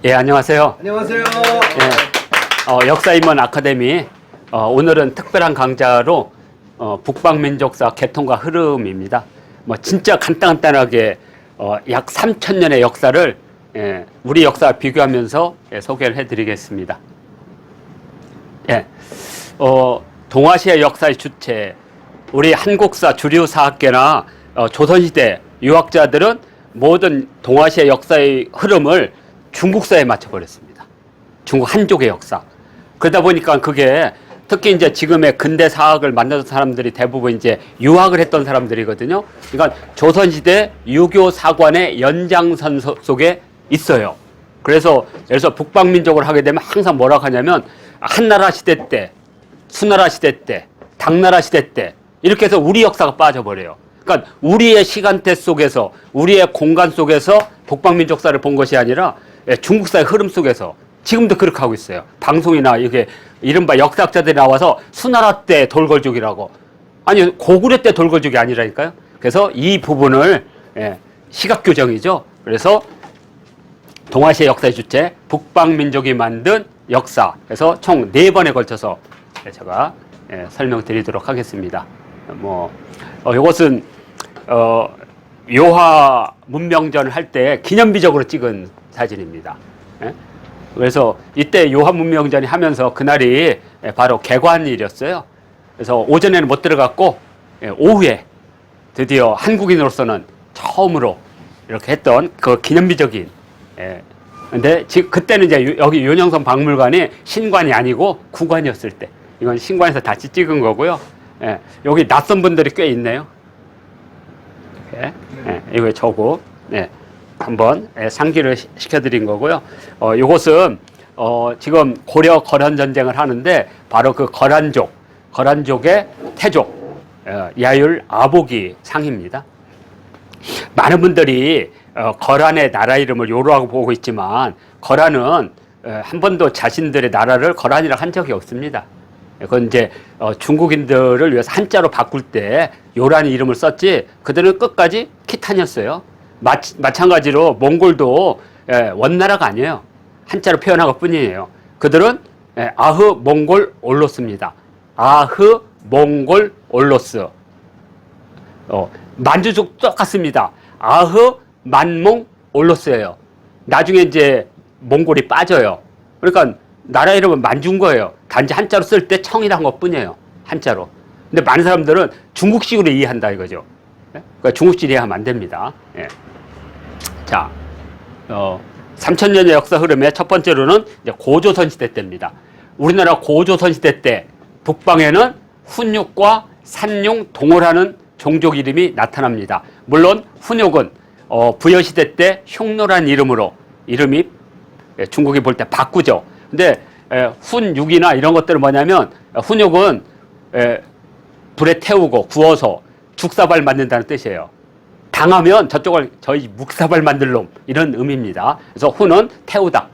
예, 안녕하세요. 안녕하세요. 예, 역사인문 아카데미, 오늘은 특별한 강좌로 북방민족사 개통과 흐름입니다. 뭐 진짜 간단하게 약 3,000년의 역사를 우리 역사와 비교하면서 소개를 해드리겠습니다. 예, 동아시아 역사의 주체, 우리 한국사 주류 사학계나 조선시대 유학자들은 모든 동아시아 역사의 흐름을 중국사에 맞춰버렸습니다. 중국 한족의 역사. 그러다 보니까 그게 특히 이제 지금의 근대 사학을 만나던 사람들이 대부분 이제 유학을 했던 사람들이거든요. 그러니까 조선시대 유교 사관의 연장선 속에 있어요. 그래서 예를 들어서 북방민족을 하게 되면 항상 뭐라고 하냐면 한나라 시대 때, 수나라 시대 때, 당나라 시대 때 이렇게 해서 우리 역사가 빠져버려요. 그러니까 우리의 시간대 속에서, 우리의 공간 속에서 북방민족사를 본 것이 아니라 중국사의 흐름 속에서 지금도 그렇게 하고 있어요. 방송이나 이게 이른바 역사학자들이 나와서 수나라 때 돌궐족이라고. 아니, 고구려 때 돌궐족이 아니라니까요. 그래서 이 부분을 시각교정이죠. 그래서 동아시아 역사의 주체, 북방민족이 만든 역사. 그래서 총 4번에 걸쳐서 제가 설명드리도록 하겠습니다. 이것은 요하 문명전을 할 때 기념비적으로 찍은 사진입니다. 그래서 이때 요하 문명전이 하면서 그날이 바로 개관일이었어요. 그래서 오전에는 못 들어갔고 오후에 드디어 한국인으로서는 처음으로 이렇게 했던 그 기념비적인. 근데 그때는 이제 여기 윤영선 박물관이 신관이 아니고 구관이었을 때, 이건 신관에서 다시 찍은 거고요. 여기 낯선 분들이 꽤 있네요. 이거 저고, 한번 상기를 시켜드린 거고요. 이것은 지금 고려 거란 전쟁을 하는데 바로 그 거란족의 태족 야율 아보기 상입니다. 많은 분들이 거란의 나라 이름을 요로하고 보고 있지만 거란은 한 번도 자신들의 나라를 거란이라고 한 적이 없습니다. 그건 이제 중국인들을 위해서 한자로 바꿀 때 요라는 이름을 썼지 그들은 끝까지 키탄이었어요. 마찬가지로 몽골도 원나라가 아니에요. 한자로 표현한 것 뿐이에요. 그들은 아흐 몽골 올로스입니다. 아흐 몽골 올로스. 만주족 똑같습니다. 아흐 만몽 올로스예요. 나중에 이제 몽골이 빠져요. 그러니까 나라 이름은 만주인 거예요. 단지 한자로 쓸 때 청이란 것 뿐이에요. 한자로. 근데 많은 사람들은 중국식으로 이해한다 이거죠. 그러니까 중국식 이해하면 안 됩니다. 자, 3,000년의 역사 흐름의 첫 번째로는 이제 고조선 시대 때입니다. 우리나라 고조선 시대 때 북방에는 훈육과 산용, 동호라는 종족 이름이 나타납니다. 물론 훈육은 부여시대 때 흉노란 이름으로 이름이 중국이 볼 때 바꾸죠. 근데 훈육이나 이런 것들은 뭐냐면 훈육은 불에 태우고 구워서 죽사발 만든다는 뜻이에요. 당하면 저쪽을 저희 묵사발 만들 놈 이런 의미입니다. 그래서 훈은 태우다,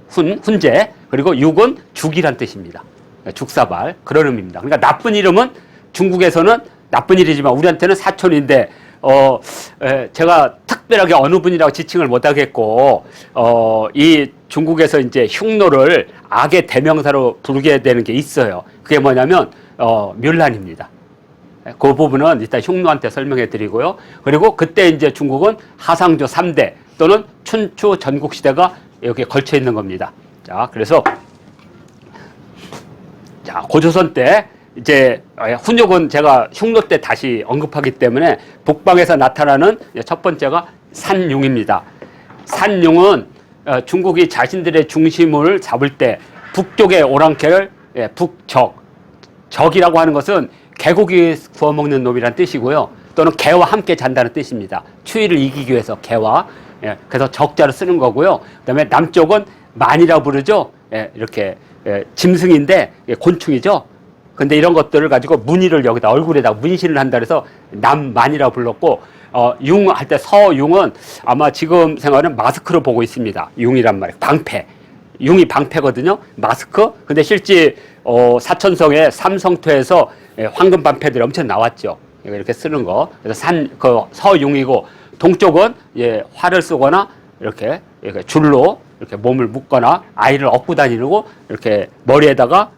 훈제, 그리고 육은 죽이란 뜻입니다. 죽사발 그런 의미입니다. 그러니까 나쁜 이름은 중국에서는 나쁜 일이지만 우리한테는 사촌인데 제가 특별하게 어느 분이라고 지칭을 못하겠고 이 중국에서 이제 흉노를 악의 대명사로 부르게 되는 게 있어요. 그게 뭐냐면 뮬란입니다. 그 부분은 일단 흉노한테 설명해 드리고요. 그리고 그때 이제 중국은 하상조 3대 또는 춘추 전국시대가 여기에 걸쳐 있는 겁니다. 자, 그래서 자, 고조선 때 이제 훈육은 제가 흉노 때 다시 언급하기 때문에 북방에서 나타나는 첫 번째가 산융입니다. 산융은 중국이 자신들의 중심을 잡을 때 북쪽의 오랑캐를 적이라고 하는 것은 개고기 구워 먹는 놈이란 뜻이고요. 또는 개와 함께 잔다는 뜻입니다. 추위를 이기기 위해서 개와. 그래서 적자를 쓰는 거고요. 그다음에 남쪽은 만이라고 부르죠. 이렇게 짐승인데 곤충이죠. 근데 이런 것들을 가지고 무늬를 여기다 얼굴에다 문신을 한다 그래서 남만이라고 불렀고 융 할 때 서융은 아마 지금 생각하는 마스크로 보고 있습니다. 융이란 말이에요. 방패. 융이 방패거든요. 마스크. 근데 실제 사천성의 삼성토에서 황금 방패들이 엄청 나왔죠. 이렇게 쓰는 거. 그래서 서융이고 동쪽은 활을 쓰거나 이렇게 줄로 이렇게 몸을 묶거나 아이를 업고 다니고 이렇게 머리에다가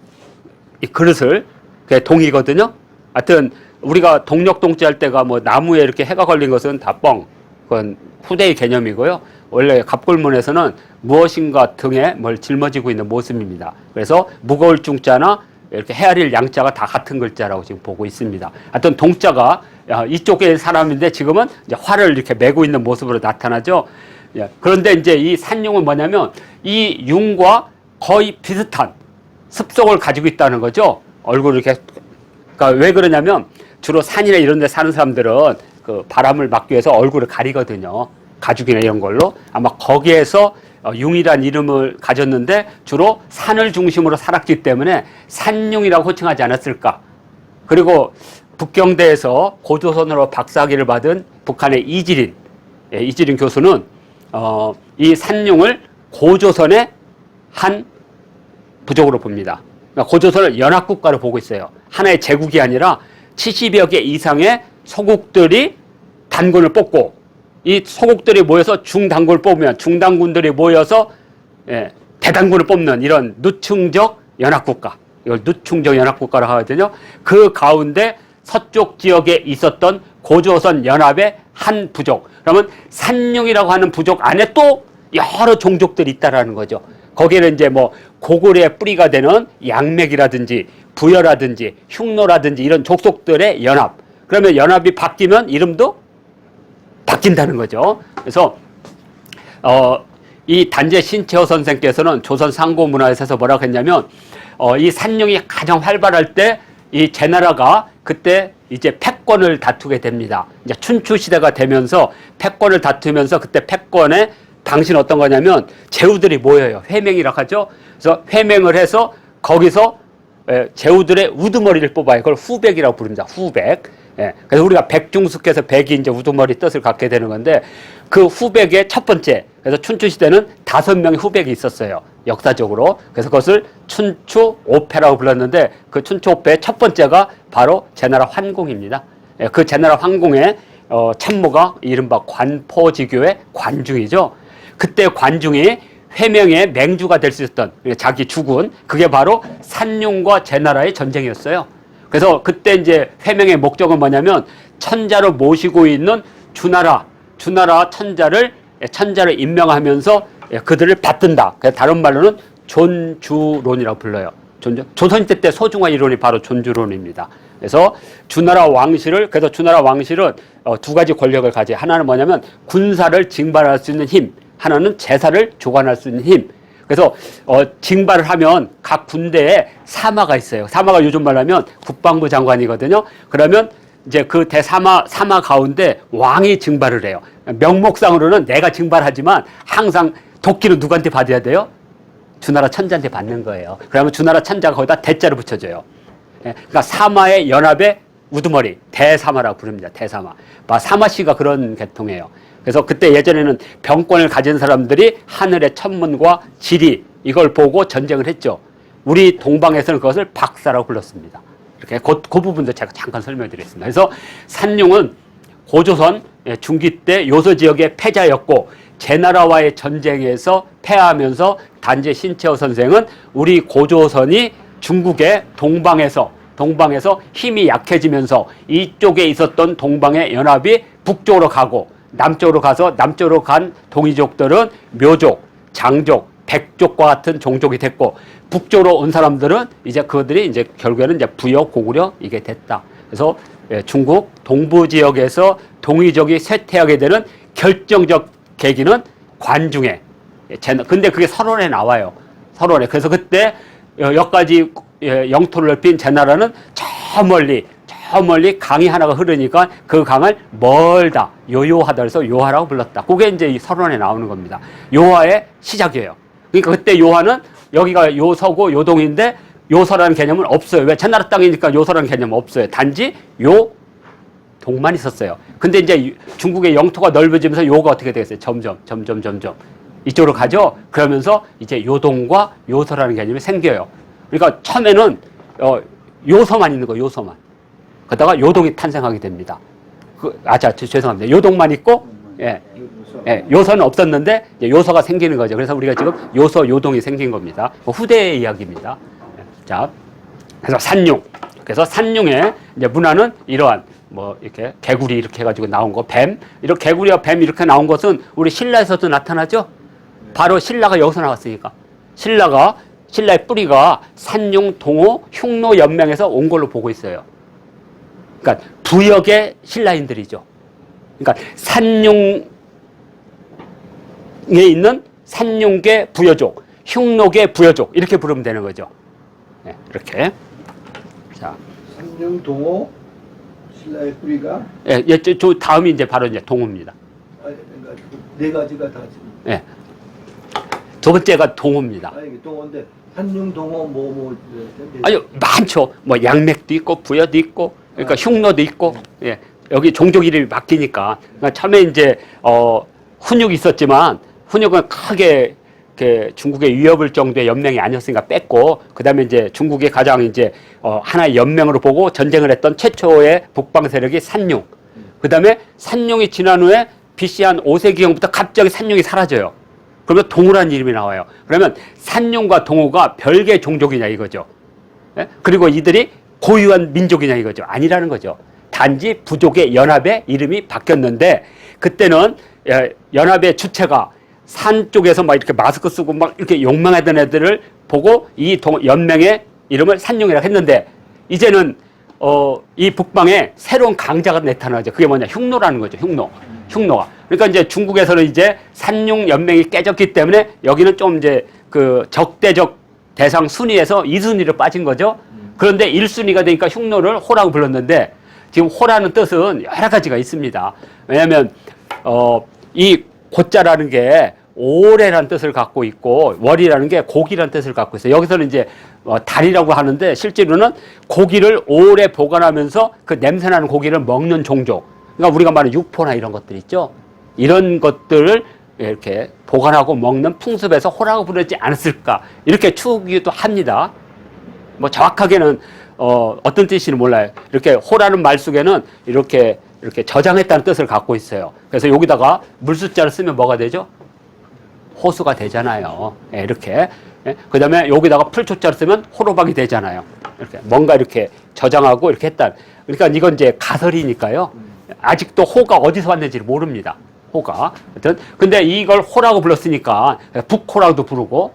이 그릇을 그게 동이거든요. 하여튼 우리가 동력동지 할 때가 뭐 나무에 이렇게 해가 걸린 것은 다 뻥. 그건 후대의 개념이고요. 원래 갑골문에서는 무엇인가 등에 뭘 짊어지고 있는 모습입니다. 그래서 무거울 중자나 이렇게 헤아릴 양자가 다 같은 글자라고 지금 보고 있습니다. 하여튼 동자가 이쪽의 사람인데 지금은 이제 활을 이렇게 메고 있는 모습으로 나타나죠. 그런데 이제 이 산용은 뭐냐면 이 융과 거의 비슷한 습성을 가지고 있다는 거죠. 얼굴을 이렇게. 그러니까 왜 그러냐면 주로 산이나 이런 데 사는 사람들은 그 바람을 막기 위해서 얼굴을 가리거든요. 가죽이나 이런 걸로. 아마 거기에서 융이란 이름을 가졌는데 주로 산을 중심으로 살았기 때문에 산융이라고 호칭하지 않았을까. 그리고 북경대에서 고조선으로 박사학위를 받은 북한의 이지린 교수는 이 산융을 고조선의 한 부족으로 봅니다. 그러니까 고조선을 연합국가로 보고 있어요. 하나의 제국이 아니라 70여 개 이상의 소국들이 단군을 뽑고 이 소국들이 모여서 중단군을 뽑으면 중단군들이 모여서 대단군을 뽑는 이런 누충적 연합국가, 이걸 누충적 연합국가라고 하거든요. 그 가운데 서쪽 지역에 있었던 고조선 연합의 한 부족, 그러면 산융이라고 하는 부족 안에 또 여러 종족들이 있다라는 거죠. 거기에는 이제 뭐 고구려의 뿌리가 되는 양맥이라든지 부여라든지 흉노라든지 이런 족속들의 연합. 그러면 연합이 바뀌면 이름도 바뀐다는 거죠. 그래서 이 단재 신채호 선생께서는 조선 상고 문화에서 뭐라고 했냐면 이 산융이 가장 활발할 때 이 제나라가 그때 이제 패권을 다투게 됩니다. 이제 춘추 시대가 되면서 패권을 다투면서 그때 패권에 당신 어떤 거냐면 제후들이 모여요. 회맹이라고 하죠. 그래서 회맹을 해서 거기서 제후들의 우두머리를 뽑아요. 그걸 후백이라고 부릅니다. 후백. 그래서 우리가 백중숙해서 백이 이제 우두머리 뜻을 갖게 되는 건데 그 후백의 첫 번째, 그래서 춘추시대는 5명의 후백이 있었어요. 역사적으로. 그래서 그것을 춘추오패라고 불렀는데 그 춘추오패의 첫 번째가 바로 제나라 환공입니다. 그 제나라 환공의 참모가 이른바 관포지교의 관중이죠. 그때 관중이 회명의 맹주가 될 수 있었던 자기 주군, 그게 바로 산융과 제나라의 전쟁이었어요. 그래서 그때 이제 회명의 목적은 뭐냐면 천자를 모시고 있는 주나라 천자를 임명하면서 그들을 받든다. 그래서 다른 말로는 존주론이라고 불러요. 조선시대 때 소중화 이론이 바로 존주론입니다. 그래서 주나라 왕실은 두 가지 권력을 가져요. 하나는 뭐냐면 군사를 징발할 수 있는 힘, 하나는 제사를 주관할 수 있는 힘. 그래서 징발을 하면 각 군대에 사마가 있어요. 사마가 요즘 말하면 국방부 장관이거든요. 그러면 이제 그 대사마 가운데 왕이 징발을 해요. 명목상으로는 내가 징발하지만 항상 도끼는 누구한테 받아야 돼요? 주나라 천자한테 받는 거예요. 그러면 주나라 천자가 거기다 대자를 붙여줘요. 그러니까 사마의 연합의 우두머리, 대사마라고 부릅니다. 대사마. 사마씨가 그런 계통이에요. 그래서 그때 예전에는 병권을 가진 사람들이 하늘의 천문과 지리 이걸 보고 전쟁을 했죠. 우리 동방에서는 그것을 박사라고 불렀습니다. 이렇게 그 부분도 제가 잠깐 설명드리겠습니다. 그래서 산융은 고조선 중기 때 요서 지역의 패자였고 제나라와의 전쟁에서 패하면서 단재 신채호 선생은 우리 고조선이 중국의 동방에서 힘이 약해지면서 이쪽에 있었던 동방의 연합이 북쪽으로 가고 남쪽으로 간 동이족들은 묘족, 장족, 백족과 같은 종족이 됐고 북쪽으로 온 사람들은 이제 그들이 이제 결국에는 이제 부여, 고구려 이게 됐다. 그래서 중국 동부 지역에서 동이족이 쇠퇴하게 되는 결정적 계기는 관중에. 근데 그게 서론에 나와요. 서론에. 그래서 그때 여기까지 영토를 넓힌 제나라는 저 멀리 강이 하나가 흐르니까 그 강을 멀다, 요요하다 그래서 요하라고 불렀다. 그게 이제 이 서론에 나오는 겁니다. 요하의 시작이에요. 그러니까 그때 요하는 여기가 요서고 요동인데 요서라는 개념은 없어요. 왜? 제나라 땅이니까 요서라는 개념은 없어요. 단지 요동만 있었어요. 근데 이제 중국의 영토가 넓어지면서 요가 어떻게 되겠어요? 점점 이쪽으로 가죠. 그러면서 이제 요동과 요서라는 개념이 생겨요. 그러니까 처음에는 요서만 있는 거예요. 요서만. 그러다가 요동이 탄생하게 됩니다. 죄송합니다. 요동만 있고, 예, 요서는 없었는데 이제 요서가 생기는 거죠. 그래서 우리가 지금 요서 요동이 생긴 겁니다. 후대의 이야기입니다. 자, 그래서 산융. 그래서 산융의 이제 문화는 이러한 뭐 이렇게 개구리 이렇게 해가지고 나온 거, 뱀, 이렇게 개구리와 뱀 이렇게 나온 것은 우리 신라에서도 나타나죠. 바로 신라가 여기서 나왔으니까. 신라의 뿌리가 산융, 동호, 흉노 연맹에서 온 걸로 보고 있어요. 그러니까 부역의 신라인들이죠. 그러니까 산융에 있는 산융계 부여족, 흉노계 부여족 이렇게 부르면 되는 거죠. 네, 이렇게. 자, 산융, 동호, 신라의 뿌리가. 예, 예, 저 다음이 이제 바로 이제 동호입니다. 그러니까 네 가지가 다 지금. 예. 두 번째가 동호입니다. 이게 동호인데 산융, 동호 뭐. 아유, 많죠. 뭐 양맥도 있고 부여도 있고, 그러니까 흉노도 있고, 예. 여기 종족 이름이 바뀌니까. 그러니까 처음에 이제 훈육이 있었지만 훈육은 크게 중국의 위협을 정도의 연맹이 아니었으니까 뺐고, 그 다음에 이제 중국이 가장 이제 하나의 연맹으로 보고 전쟁을 했던 최초의 북방 세력이 산융. 그 다음에 산융이 지난 후에 BC 한 5세기경부터 갑자기 산융이 사라져요. 그러면 동호라는 이름이 나와요. 그러면 산융과 동호가 별개의 종족이냐 이거죠. 예? 그리고 이들이 고유한 민족이냐 이거죠. 아니라는 거죠. 단지 부족의 연합의 이름이 바뀌었는데, 그때는 연합의 주체가 산 쪽에서 막 이렇게 마스크 쓰고 막 이렇게 욕망하던 애들을 보고 이 연맹의 이름을 산융이라고 했는데, 이제는 이 북방에 새로운 강자가 나타나죠. 그게 뭐냐, 흉노라는 거죠. 흉노가. 그러니까 이제 중국에서는 이제 산융 연맹이 깨졌기 때문에 여기는 좀 이제 그 적대적 대상 순위에서 2순위로 빠진 거죠. 그런데 1순위가 되니까 흉노를 호라고 불렀는데, 지금 호라는 뜻은 여러 가지가 있습니다. 왜냐하면 이 고자라는 게 오래라는 뜻을 갖고 있고, 월이라는 게 고기라는 뜻을 갖고 있어요. 여기서는 이제 달이라고 하는데, 실제로는 고기를 오래 보관하면서 그 냄새나는 고기를 먹는 종족. 그러니까 우리가 말하는 육포나 이런 것들 있죠. 이런 것들을 이렇게 보관하고 먹는 풍습에서 호라고 부르지 않았을까, 이렇게 추기도 합니다. 뭐 정확하게는 어떤 뜻인지 몰라요. 이렇게 호라는 말 속에는 이렇게 저장했다는 뜻을 갖고 있어요. 그래서 여기다가 물숫자를 쓰면 뭐가 되죠? 호수가 되잖아요. 예, 이렇게. 예? 그 다음에 여기다가 풀초자를 쓰면 호로박이 되잖아요. 이렇게 뭔가 이렇게 저장하고 이렇게 했다. 그러니까 이건 이제 가설이니까요. 아직도 호가 어디서 왔는지를 모릅니다. 호가. 하여튼 근데 이걸 호라고 불렀으니까 북호라고도 부르고,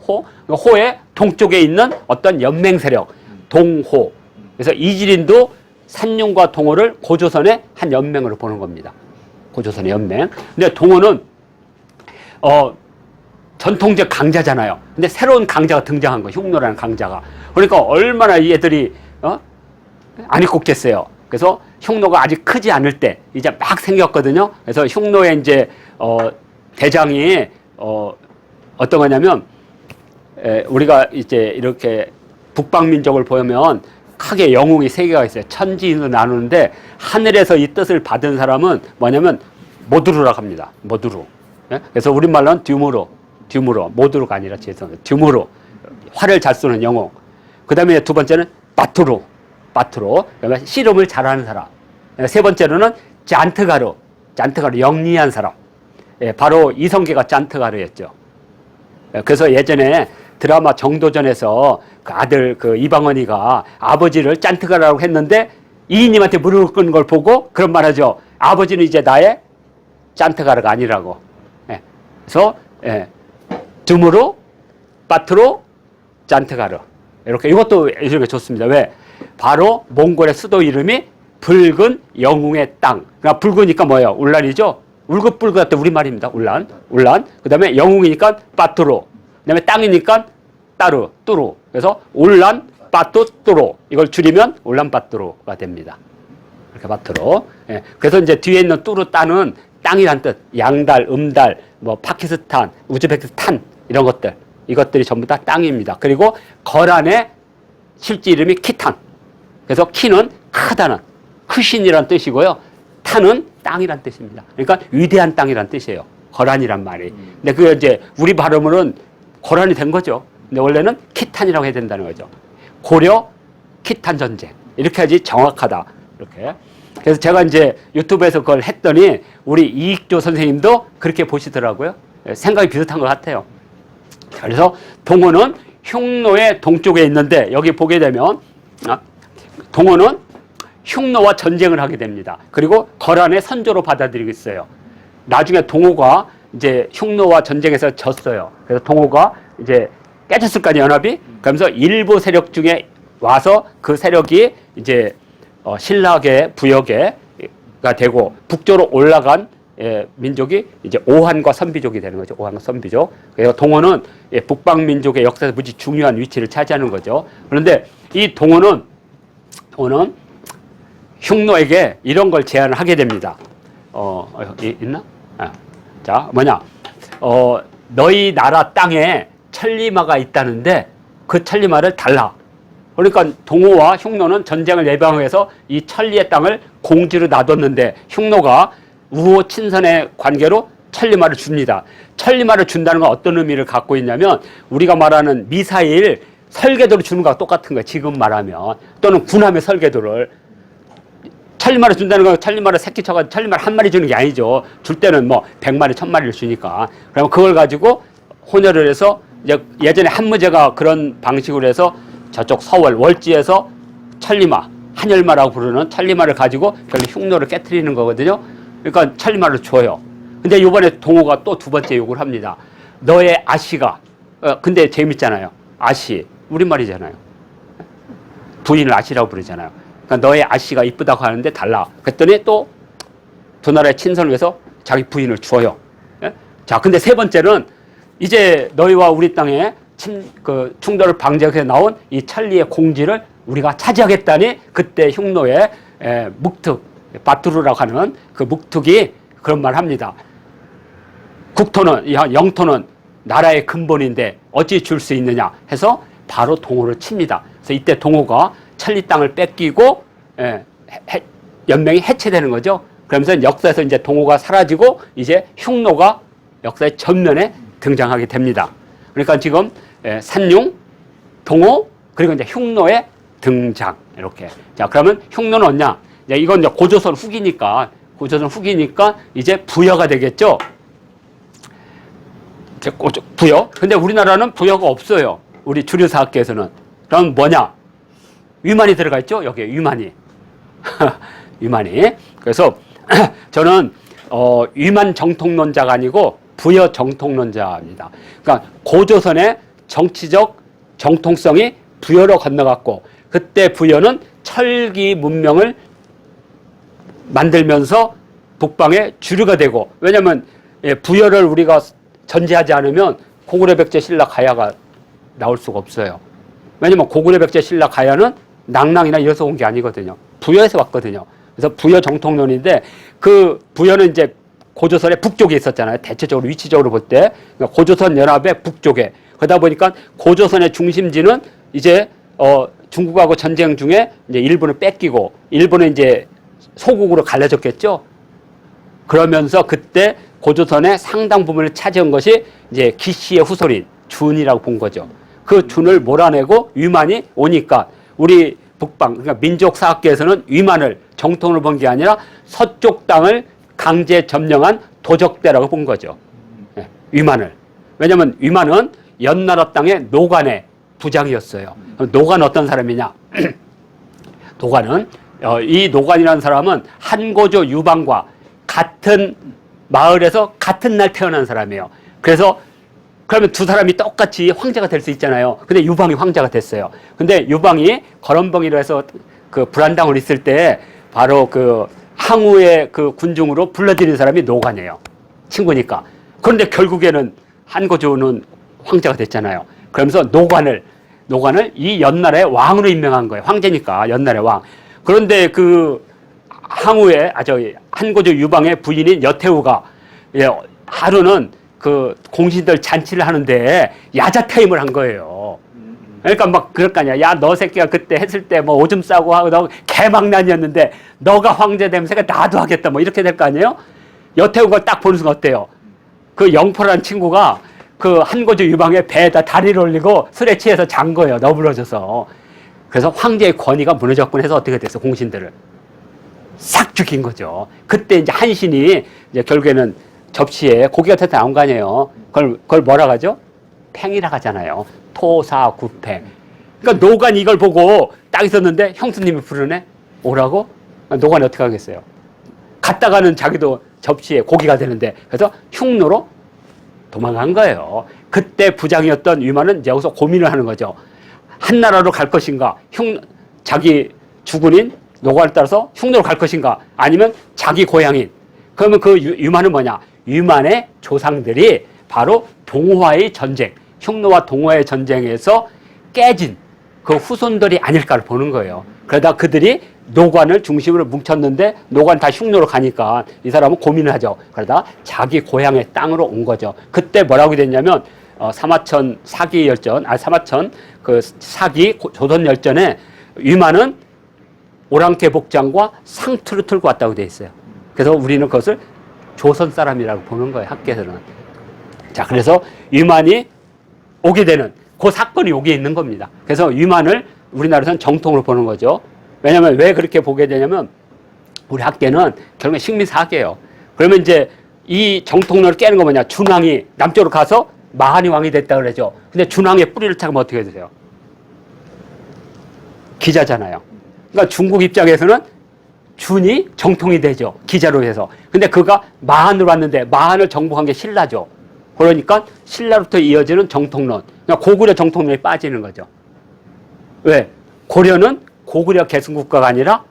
호의 동쪽에 있는 어떤 연맹 세력, 동호. 그래서 이지린도 산융과 동호를 고조선의 한 연맹으로 보는 겁니다. 고조선의 연맹. 근데 동호는 전통적 강자잖아요. 근데 새로운 강자가 등장한 거예요. 흉노라는 강자가. 그러니까 얼마나 이 애들이 안 입고겠어요. 그래서 흉노가 아직 크지 않을 때 이제 막 생겼거든요. 그래서 흉노의 이제 대장이 어떤 거냐면, 우리가 이제 이렇게 북방 민족을 보면 크게 영웅이 세 개가 있어요. 천지인으로 나누는데, 하늘에서 이 뜻을 받은 사람은 뭐냐면 모두루라고 합니다. 모두루. 예? 그래서 우리말로는 듀무로, 모두루가 아니라 죄송해요. 듀무로, 활을 잘 쏘는 영웅. 그 다음에 두 번째는 바투로. 그러니까 씨름을 잘하는 사람. 세 번째로는 짠트가루, 영리한 사람. 예, 바로 이성계가 짠트가루였죠. 그래서 예전에 드라마 정도전에서 그 아들 그 이방원이가 아버지를 짠트가루라고 했는데, 이인님한테 무릎을 꿇는 걸 보고 그런 말 하죠. 아버지는 이제 나의 짠트가루가 아니라고. 예. 그래서 드무로, 바트로, 짠트가루. 이렇게, 이것도 이렇게 좋습니다. 왜? 바로 몽골의 수도 이름이 붉은 영웅의 땅. 그러니까 붉으니까 뭐예요? 울란이죠? 울긋불긋할 우리말입니다. 울란. 그 다음에 영웅이니까 빠뚜로. 그 다음에 땅이니까 뚜루. 그래서 울란, 빠뚜, 뚜로. 이걸 줄이면 울란 빠뚜로가 됩니다. 이렇게 빠뚜로. 예. 그래서 이제 뒤에 있는 뚜루, 따는 땅이란 뜻. 양달, 음달, 뭐 파키스탄, 우즈베키스탄 이런 것들. 이것들이 전부 다 땅입니다. 그리고 거란의 실제 이름이 키탄. 그래서 키는 크다는, 크신이란 뜻이고요. 탄은 땅이란 뜻입니다. 그러니까 위대한 땅이란 뜻이에요. 거란이란 말이. 근데 그게 이제 우리 발음으로는 거란이 된 거죠. 근데 원래는 키탄이라고 해야 된다는 거죠. 고려 키탄 전쟁. 이렇게 하지 정확하다. 이렇게. 그래서 제가 이제 유튜브에서 그걸 했더니 우리 이익조 선생님도 그렇게 보시더라고요. 생각이 비슷한 것 같아요. 그래서 동호는 흉노의 동쪽에 있는데 여기 보게 되면 동호는 흉노와 전쟁을 하게 됩니다. 그리고 거란의 선조로 받아들이고 있어요. 나중에 동호가 이제 흉노와 전쟁에서 졌어요. 그래서 동호가 이제 깨졌을 거 아니에요, 연합이? 그러면서 일부 세력 중에 와서 그 세력이 이제 신라의 부역에가 되고 북쪽으로 올라간 민족이 이제 오한과 선비족이 되는 거죠. 오한과 선비족. 그래서 동호는 북방민족의 역사에서 무지 중요한 위치를 차지하는 거죠. 그런데 이 동호는 흉노에게 이런 걸 제안을 하게 됩니다. 있나? 자, 뭐냐? 너희 나라 땅에 천리마가 있다는데 그 천리마를 달라. 그러니까 동호와 흉노는 전쟁을 예방해서 이 천리의 땅을 공지로 놔뒀는데 흉노가 우호 친선의 관계로 천리마를 줍니다. 천리마를 준다는 건 어떤 의미를 갖고 있냐면 우리가 말하는 미사일 설계도를 주는 거와 똑같은 거예요. 지금 말하면. 또는 군함의 설계도를. 천리마를 준다는 건 천리마를 새끼 쳐가지고 천리마를 한 마리 주는 게 아니죠. 줄 때는 뭐 100마리, 1000마리를 주니까. 그러면 그걸 가지고 혼혈을 해서 예전에 한무제가 그런 방식으로 해서 저쪽 서월, 월지에서 천리마, 한열마라고 부르는 천리마를 가지고 결국 흉노를 깨트리는 거거든요. 그러니까 천리마를 줘요. 근데 이번에 동호가 또 두 번째 요구를 합니다. 너의 아씨가, 근데 재밌잖아요. 아씨, 우리말이잖아요. 부인을 아씨라고 부르잖아요. 그러니까 너의 아씨가 이쁘다고 하는데 달라. 그랬더니 또 두 나라의 친선을 위해서 자기 부인을 줘요. 예? 자, 근데 세 번째는 이제 너희와 우리 땅에 충돌을 방지하기 위해 나온 이 천리의 공지를 우리가 차지하겠다니 그때 흉노의 묵특, 바투르라고 하는 그 묵특이 그런 말을 합니다. 국토는, 영토는 나라의 근본인데 어찌 줄 수 있느냐 해서 바로 동호를 칩니다. 그래서 이때 동호가 천리 땅을 뺏기고 연맹이 해체되는 거죠. 그러면서 역사에서 이제 동호가 사라지고 이제 흉노가 역사의 전면에 등장하게 됩니다. 그러니까 지금 산융, 동호, 그리고 이제 흉노의 등장 이렇게. 자, 그러면 흉노는 뭐냐? 이건 이제 고조선 후기니까 이제 부여가 되겠죠. 부여. 근데 우리나라는 부여가 없어요. 우리 주류사학계에서는. 그럼 뭐냐? 위만이 들어가 있죠. 여기에 위만이. 위만이. 그래서 저는 위만 정통론자가 아니고 부여 정통론자입니다. 그러니까 고조선의 정치적 정통성이 부여로 건너갔고 그때 부여는 철기 문명을 만들면서 북방의 주류가 되고 왜냐하면 부여를 우리가 전제하지 않으면 고구려 백제 신라 가야가 나올 수가 없어요. 왜냐하면 고구려 백제 신라 가야는 낭랑이나 이어서 온 게 아니거든요. 부여에서 왔거든요. 그래서 부여 정통론인데 그 부여는 이제 고조선의 북쪽에 있었잖아요. 대체적으로 위치적으로 볼 때. 그러니까 고조선 연합의 북쪽에. 그러다 보니까 고조선의 중심지는 이제 중국하고 전쟁 중에 이제 일본을 뺏기고 일본은 이제 소국으로 갈라졌겠죠. 그러면서 그때 고조선의 상당 부분을 차지한 것이 이제 기씨의 후손인 준이라고 본 거죠. 그 준을 몰아내고 위만이 오니까 우리 북방, 그러니까 민족사학계에서는 위만을 정통으로 본 게 아니라 서쪽 땅을 강제 점령한 도적대라고 본 거죠. 위만을. 왜냐하면 위만은 연나라 땅의 노관의 부장이었어요. 노관 어떤 사람이냐? 노관은 이 노관이라는 사람은 한고조 유방과 같은 마을에서 같은 날 태어난 사람이에요. 그래서 그러면 두 사람이 똑같이 황제가 될 수 있잖아요. 근데 유방이 황제가 됐어요. 근데 유방이 거럼벙이로 해서 그 불안당을 있을 때 바로 그 항우의 그 군중으로 불러들인 사람이 노관이에요. 친구니까. 그런데 결국에는 한고조는 황제가 됐잖아요. 그러면서 노관을 이 연나라의 왕으로 임명한 거예요. 황제니까 연나라의 왕. 그런데 그 항우의 한고조 유방의 부인인 여태우가 하루는 그 공신들 잔치를 하는데 야자타임을 한 거예요. 그러니까 막 그럴 거 아니야. 야, 너 새끼가 그때 했을 때 뭐 오줌 싸고 하고 너 개망난이었는데 너가 황제 되면 새가 나도 하겠다 뭐 이렇게 될 거 아니에요? 여태우가 딱 보는 순간 어때요? 그 영포라는 친구가 그 한고조 유방의 배에다 다리를 올리고 술에 취해서 잔 거예요. 너부러져서. 그래서 황제의 권위가 무너졌군 해서 어떻게 됐어? 공신들을. 싹 죽인 거죠. 그때 이제 한신이 이제 결국에는 접시에 고기가 다 나온 거 아니에요. 그걸 뭐라 하죠? 팽이라 하잖아요. 토사구팽. 그러니까 노관이 이걸 보고 딱 있었는데 형수님이 부르네? 오라고? 노관이 어떻게 하겠어요? 갔다가는 자기도 접시에 고기가 되는데, 그래서 흉노로 도망간 거예요. 그때 부장이었던 위만은 이제 여기서 고민을 하는 거죠. 한나라로 갈 것인가? 자기 주군인 노관을 따라서 흉노로 갈 것인가? 아니면 자기 고향인. 그러면 그 위만은 뭐냐? 위만의 조상들이 바로 동호와의 전쟁, 흉노와 동호와의 전쟁에서 깨진 그 후손들이 아닐까를 보는 거예요. 그러다 그들이 노관을 중심으로 뭉쳤는데 노관 다 흉노로 가니까 이 사람은 고민을 하죠. 그러다 자기 고향의 땅으로 온 거죠. 그때 뭐라고 됐냐면 사마천 사기 열전, 사마천 그 사기 조선 열전에 위만은 오랑캐 복장과 상투를 틀고 왔다고 돼 있어요. 그래서 우리는 그것을 조선 사람이라고 보는 거예요, 학계에서는. 자, 그래서 위만이 오게 되는 그 사건이 여기에 있는 겁니다. 그래서 위만을 우리나라에서는 정통으로 보는 거죠. 왜냐하면 왜 그렇게 보게 되냐면 우리 학계는 결국엔 식민사학이에요. 그러면 이제 이 정통론을 깨는 거 뭐냐? 준왕이 남쪽으로 가서 마한이 왕이 됐다 그러죠. 근데 준왕의 뿌리를 찾으면 어떻게 되세요? 기자잖아요. 그러니까 중국 입장에서는 준이 정통이 되죠. 기자로 해서. 근데 그가 마한으로 왔는데 마한을 정복한 게 신라죠. 그러니까 신라로부터 이어지는 정통론. 그러니까 고구려 정통론이 빠지는 거죠. 왜? 고려는 고구려 개성국가가 아니라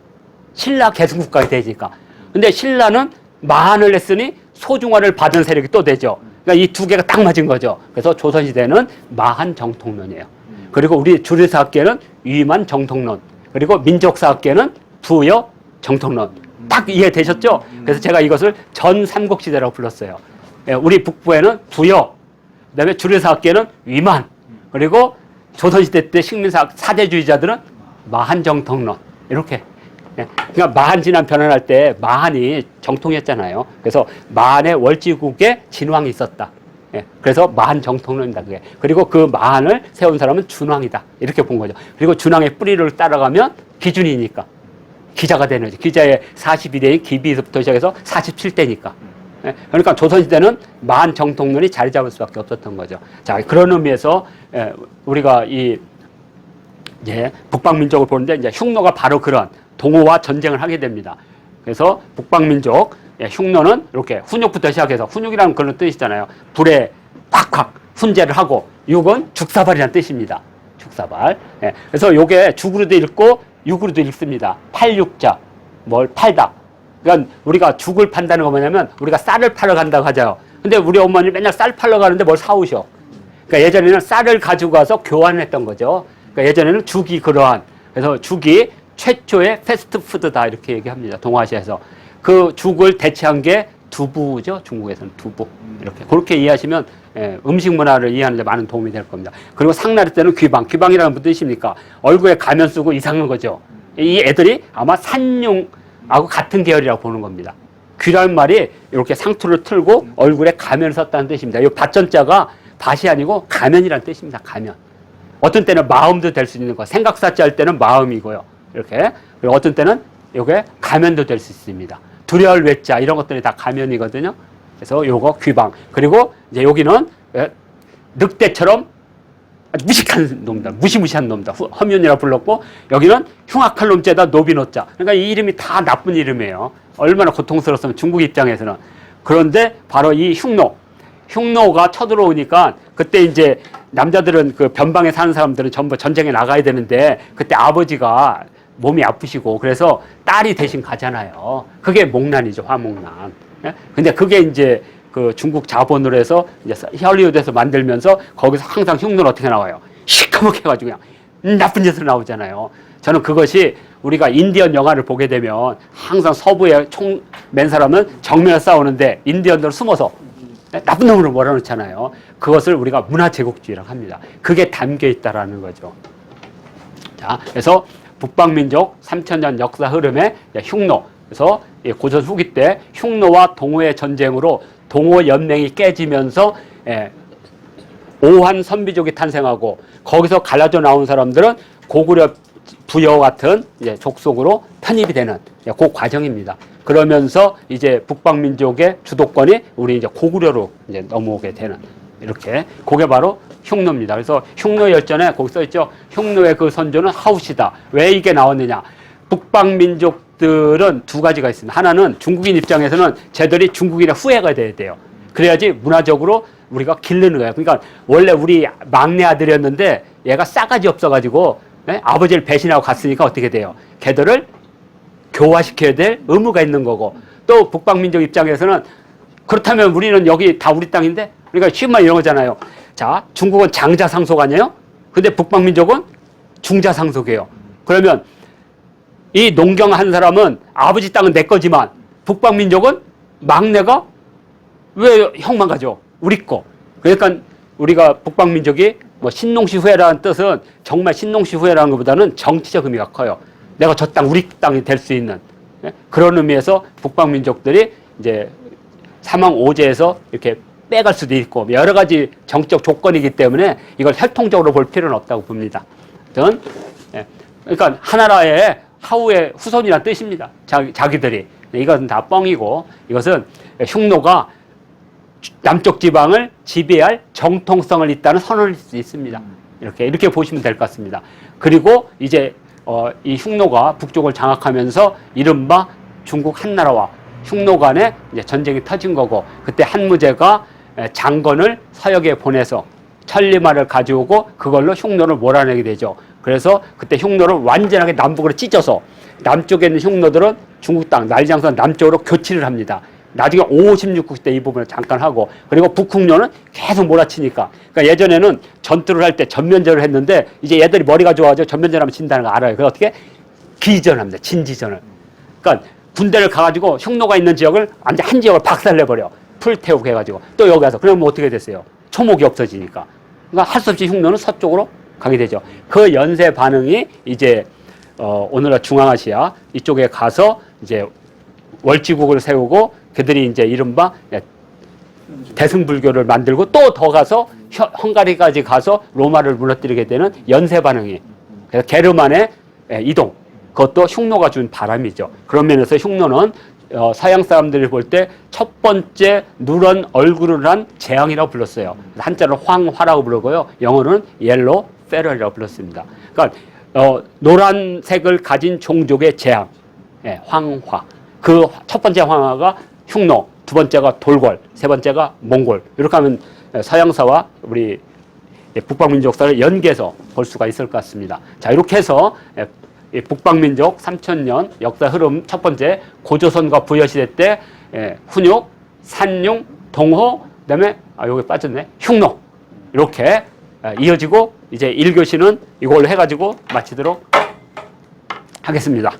신라 개성국가가 되니까. 근데 신라는 마한을 했으니 소중화를 받은 세력이 또 되죠. 그러니까 이 두 개가 딱 맞은 거죠. 그래서 조선시대는 마한 정통론이에요. 그리고 우리 주류사학계는 위만 정통론. 그리고 민족사학계는 부여 정통론. 딱 이해되셨죠? 그래서 제가 이것을 전 삼국시대라고 불렀어요. 우리 북부에는 부여, 그 다음에 주류사학계는 위만, 그리고 조선시대 때 식민사학 사대주의자들은 마한정통론. 이렇게. 그러니까 마한 진한 변환할 때 마한이 정통이었잖아요. 그래서 마한의 월지국에 진왕이 있었다. 그래서 마한정통론이다. 그게. 그리고 그 마한을 세운 사람은 준왕이다. 이렇게 본 거죠. 그리고 준왕의 뿌리를 따라가면 기준이니까. 기자가 되는 거죠. 기자의 42대인 기비에서부터 시작해서 47대니까. 그러니까 조선시대는 마한 정통론이 자리 잡을 수밖에 없었던 거죠. 자, 그런 의미에서 우리가 이제 북방민족을 보는데 이제 흉노가 바로 그런 동호와 전쟁을 하게 됩니다. 그래서 북방민족, 흉노는 이렇게 훈육부터 시작해서 훈육이라는 그런 뜻이잖아요. 불에 팍팍 훈제를 하고 육은 죽사발이라는 뜻입니다. 죽사발. 그래서 요게 죽으로도 읽고 육으로도 읽습니다. 팔육자, 뭘 팔다. 그러니까 우리가 죽을 판다는 거 뭐냐면 우리가 쌀을 팔러 간다고 하죠. 근데 우리 어머니 맨날 쌀 팔러 가는데 뭘 사오셔. 그러니까 예전에는 쌀을 가지고 가서 교환했던 거죠. 그러니까 예전에는 죽이 그러한. 그래서 죽이 최초의 패스트푸드다 이렇게 얘기합니다. 동아시아에서. 그 죽을 대체한 게 두부죠. 중국에서는 두부. 이렇게. 그렇게 이해하시면 음식 문화를 이해하는 데 많은 도움이 될 겁니다. 그리고 상나리 때는 귀방. 귀방이라는 무슨 뜻입니까? 얼굴에 가면 쓰고 이상한 거죠. 이 애들이 아마 산용하고 같은 계열이라고 보는 겁니다. 귀란 말이 이렇게 상투를 틀고 얼굴에 가면을 썼다는 뜻입니다. 이 밭전자가 밭이 아니고 가면이라는 뜻입니다. 가면. 어떤 때는 마음도 될 수 있는 거. 생각사지 할 때는 마음이고요. 이렇게. 그리고 어떤 때는 이게 가면도 될 수 있습니다. 두려울 외자 이런 것들이 다 가면이거든요. 그래서 요거 귀방. 그리고 이제 여기는 늑대처럼 무식한 놈들, 무시무시한 놈들, 허면이라 불렀고, 여기는 흉악할 놈자다 노비노자. 그러니까 이 이름이 다 나쁜 이름이에요. 얼마나 고통스러웠으면 중국 입장에서는. 그런데 바로 이 흉노가 쳐들어오니까 그때 이제 남자들은 그 변방에 사는 사람들은 전부 전쟁에 나가야 되는데 그때 아버지가 몸이 아프시고 그래서 딸이 대신 가잖아요. 그게 목난이죠, 화목난. 근데 그게 이제 그 중국 자본으로 해서 이제 헐리우드에서 만들면서 거기서 항상 흉노는 어떻게 나와요? 시커멓게 해가지고 그냥 나쁜 짓으로 나오잖아요. 저는 그것이 우리가 인디언 영화를 보게 되면 항상 서부에 총 맨 사람은 정면에 싸우는데 인디언들 숨어서 나쁜 놈으로 몰아놓잖아요. 그것을 우리가 문화 제국주의라고 합니다. 그게 담겨 있다라는 거죠. 자, 그래서 북방민족 3000년 역사 흐름에 흉노. 그래서 고전 후기 때 흉노와 동호의 전쟁으로 동호 연맹이 깨지면서 오한 선비족이 탄생하고 거기서 갈라져 나온 사람들은 고구려 부여 같은 이제 족속으로 편입이 되는 그 과정입니다. 그러면서 이제 북방민족의 주도권이 우리 이제 고구려로 이제 넘어오게 되는 이렇게 그게 바로 흉노입니다. 그래서 흉노 열전에 거기 써 있죠. 흉노의 그 선조는 하우시다. 왜 이게 나왔느냐? 북방민족들은 두 가지가 있습니다. 하나는 중국인 입장에서는 쟤들이 중국인의 후예가 돼야 돼요. 그래야지 문화적으로 우리가 기르는 거예요. 그러니까 원래 우리 막내 아들이었는데 얘가 싸가지 없어가지고 아버지를 배신하고 갔으니까 어떻게 돼요? 걔들을 교화시켜야 될 의무가 있는 거고 또 북방민족 입장에서는 그렇다면 우리는 여기 다 우리 땅인데 그러니까 쉬운 말 이런 거잖아요. 자, 중국은 장자상속 아니에요? 근데 북방민족은 중자상속이에요. 그러면 이 농경한 사람은 아버지 땅은 내 거지만 북방민족은 막내가 왜 형만 가져? 우리 거. 그러니까 우리가 북방민족이 뭐 신농시 후예라는 뜻은 정말 신농시 후예라는 것보다는 정치적 의미가 커요. 내가 저 땅 우리 땅이 될 수 있는 그런 의미에서 북방민족들이 이제 사망오제에서 이렇게 빼갈 수도 있고 여러 가지 정치적 조건이기 때문에 이걸 혈통적으로 볼 필요는 없다고 봅니다. 그러니까 하나라의 하우의 후손이라는 뜻입니다. 자기들이. 이것은 다 뻥이고 이것은 흉노가 남쪽 지방을 지배할 정통성을 있다는 선언일 수 있습니다. 이렇게 보시면 될 것 같습니다. 그리고 이제 이 흉노가 북쪽을 장악하면서 이른바 중국 한나라와 흉노 간에 이제 전쟁이 터진 거고 그때 한무제가 장건을 서역에 보내서 천리말을 가져오고 그걸로 흉노를 몰아내게 되죠. 그래서 그때 흉노를 완전하게 남북으로 찢어서 남쪽에 있는 흉노들은 중국 땅 날장선 남쪽으로 교치를 합니다. 나중에 56국 때 이 부분을 잠깐 하고 그리고 북흉노는 계속 몰아치니까 그러니까 예전에는 전투를 할 때 전면전을 했는데 이제 얘들이 머리가 좋아져 전면전하면 진다는 거 알아요. 그래서 어떻게 기전합니다. 진지전을. 그러니까 군대를 가가지고 흉노가 있는 지역을 완전 한 지역을 박살내버려. 풀태우고 해가지고 또 여기 가서 그러면 어떻게 됐어요? 초목이 없어지니까. 그러니까 할 수 없이 흉노는 서쪽으로 가게 되죠. 그 연쇄 반응이 이제 오늘날 중앙아시아 이쪽에 가서 이제 월지국을 세우고 그들이 이제 이른바 대승불교를 만들고 또 더 가서 헝가리까지 가서 로마를 무너뜨리게 되는 연쇄 반응이 그래서 게르만의 이동 그것도 흉노가 준 바람이죠. 그런 면에서 흉노는 서양 사람들이 볼 때 첫 번째 누런 얼굴을 한 재앙이라고 불렀어요. 한자로 황화라고 부르고요. 영어로는 옐로우 페럴이라고 불렀습니다. 그러니까 노란색을 가진 종족의 재앙, 황화. 그 첫 번째 황화가 흉노, 두 번째가 돌궐, 세 번째가 몽골. 이렇게 하면 서양사와 우리 북방민족사를 연계해서 볼 수가 있을 것 같습니다. 자, 이렇게 해서 북방민족 3000년 역사 흐름 첫 번째 고조선과 부여시대 때 훈육, 산융, 동호, 그다음에 여기 빠졌네 흉노 이렇게 이어지고 이제 1교시는 이걸로 해가지고 마치도록 하겠습니다.